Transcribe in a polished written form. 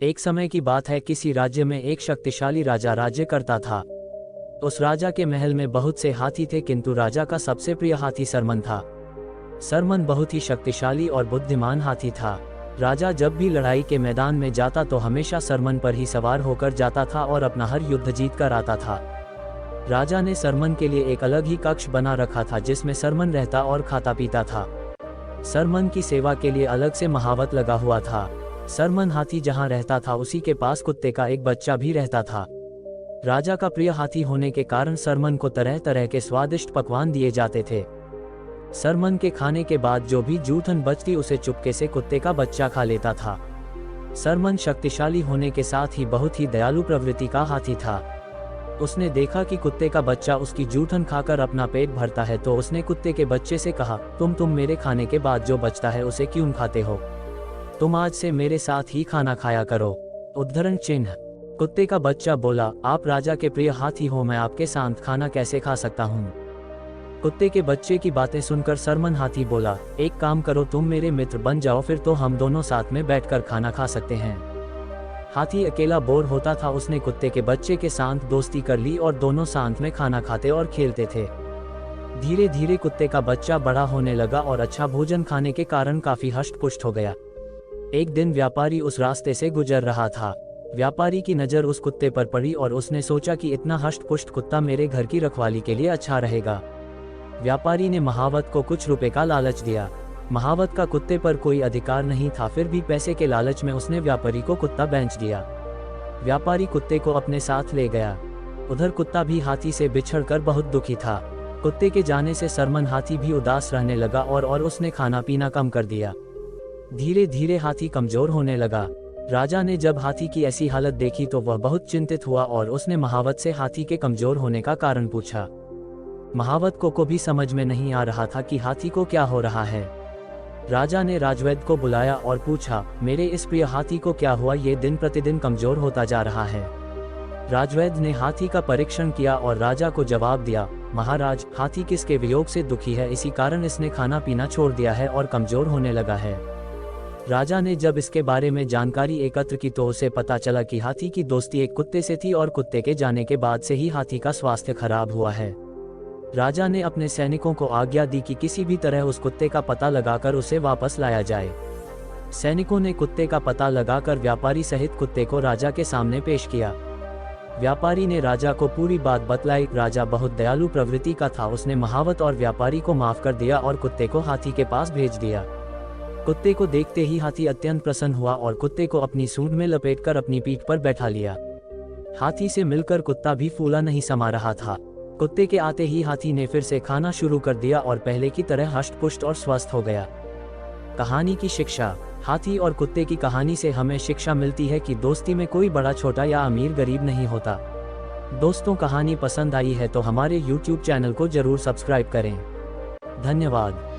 एक समय की बात है, किसी राज्य में एक शक्तिशाली राजा राज्य करता था। उस राजा के महल में बहुत से हाथी थे, किंतु राजा का सबसे प्रिय हाथी सरमन था। सरमन बहुत ही शक्तिशाली और बुद्धिमान हाथी था। राजा जब भी लड़ाई के मैदान में जाता तो हमेशा सरमन पर ही सवार होकर जाता था और अपना हर युद्ध जीत कर आता था। राजा ने सरमन के लिए एक अलग ही कक्ष बना रखा था, जिसमें सरमन रहता और खाता पीता था। सरमन की सेवा के लिए अलग से महावत लगा हुआ था। सरमन हाथी जहां रहता था उसी के पास कुत्ते का एक बच्चा भी रहता था। राजा का प्रिय हाथी होने के कारण सरमन को तरह तरह के स्वादिष्ट पकवान दिए जाते थे। सरमन के खाने के बाद जो भी जूठन बचती उसे चुपके से कुत्ते का बच्चा खा लेता था। सरमन शक्तिशाली होने के साथ ही बहुत ही दयालु प्रवृत्ति का हाथी था। उसने देखा कि कुत्ते का बच्चा उसकी जूठन खाकर अपना पेट भरता है, तो उसने कुत्ते के बच्चे से कहा, तुम मेरे खाने के बाद जो बचता है उसे क्यों खाते हो? तुम आज से मेरे साथ ही खाना खाया करो। उद्धरण चिन्ह। कुत्ते का बच्चा बोला, आप राजा के प्रिय हाथी हो, मैं आपके साथ खाना कैसे खा सकता हूँ? कुत्ते के बच्चे की बातें सुनकर सरमन हाथी बोला, एक काम करो, तुम मेरे मित्र बन जाओ, फिर तो हम दोनों साथ में बैठकर खाना खा सकते हैं। हाथी अकेला बोर होता था, उसने कुत्ते के बच्चे के साथ दोस्ती कर ली और दोनों साथ में खाना खाते और खेलते थे। धीरे धीरे कुत्ते का बच्चा बड़ा होने लगा और अच्छा भोजन खाने के कारण काफी हष्ट पुष्ट हो गया। एक दिन व्यापारी उस रास्ते से गुजर रहा था। व्यापारी की नज़र उस कुत्ते पर पड़ी और उसने सोचा कि इतना हष्ट पुष्ट कुत्ता मेरे घर की रखवाली के लिए अच्छा रहेगा। व्यापारी ने महावत को कुछ रुपए का लालच दिया। महावत का कुत्ते पर कोई अधिकार नहीं था, फिर भी पैसे के लालच में उसने व्यापारी को कुत्ता बेच दिया। व्यापारी कुत्ते को अपने साथ ले गया। उधर कुत्ता भी हाथी से बिछड़कर बहुत दुखी था। कुत्ते के जाने से सरमन हाथी भी उदास रहने लगा और उसने खाना पीना कम कर दिया। धीरे धीरे हाथी कमजोर होने लगा। राजा ने जब हाथी की ऐसी हालत देखी तो वह बहुत चिंतित हुआ और उसने महावत से हाथी के कमजोर होने का कारण पूछा। महावत को भी समझ में नहीं आ रहा था कि हाथी को क्या हो रहा है। राजा ने राजवैद्य को बुलाया और पूछा, मेरे इस प्रिय हाथी को क्या हुआ, ये दिन प्रतिदिन कमजोर होता जा रहा है। राजवैद्य ने हाथी का परीक्षण किया और राजा को जवाब दिया, महाराज, हाथी किसके वियोग से दुखी है, इसी कारण इसने खाना पीना छोड़ दिया है और कमजोर होने लगा है। राजा ने जब इसके बारे में जानकारी एकत्र की तो उसे पता चला कि हाथी की दोस्ती एक कुत्ते से थी और कुत्ते के जाने के बाद से ही हाथी का स्वास्थ्य खराब हुआ है। राजा ने अपने सैनिकों को आज्ञा दी कि किसी भी तरह उस कुत्ते का पता लगाकर उसे वापस लाया जाए। सैनिकों ने कुत्ते का पता लगाकर व्यापारी सहित कुत्ते को राजा के सामने पेश किया। व्यापारी ने राजा को पूरी बात बतलाई। राजा बहुत दयालु प्रवृत्ति का था, उसने महावत और व्यापारी को माफ कर दिया और कुत्ते को हाथी के पास भेज दिया। कुत्ते को देखते ही हाथी अत्यंत प्रसन्न हुआ और कुत्ते को अपनी सूंड में लपेटकर अपनी पीठ पर बैठा लिया। हाथी से मिलकर कुत्ता भी फूला नहीं समा रहा था। कुत्ते के आते ही हाथी ने फिर से खाना शुरू कर दिया और पहले की तरह हष्ट पुष्ट और स्वस्थ हो गया। कहानी की शिक्षा। हाथी और कुत्ते की कहानी से हमें शिक्षा मिलती है कि दोस्ती में कोई बड़ा छोटा या अमीर गरीब नहीं होता। दोस्तों, कहानी पसंद आई है तो हमारे YouTube चैनल को जरूर सब्सक्राइब करें। धन्यवाद।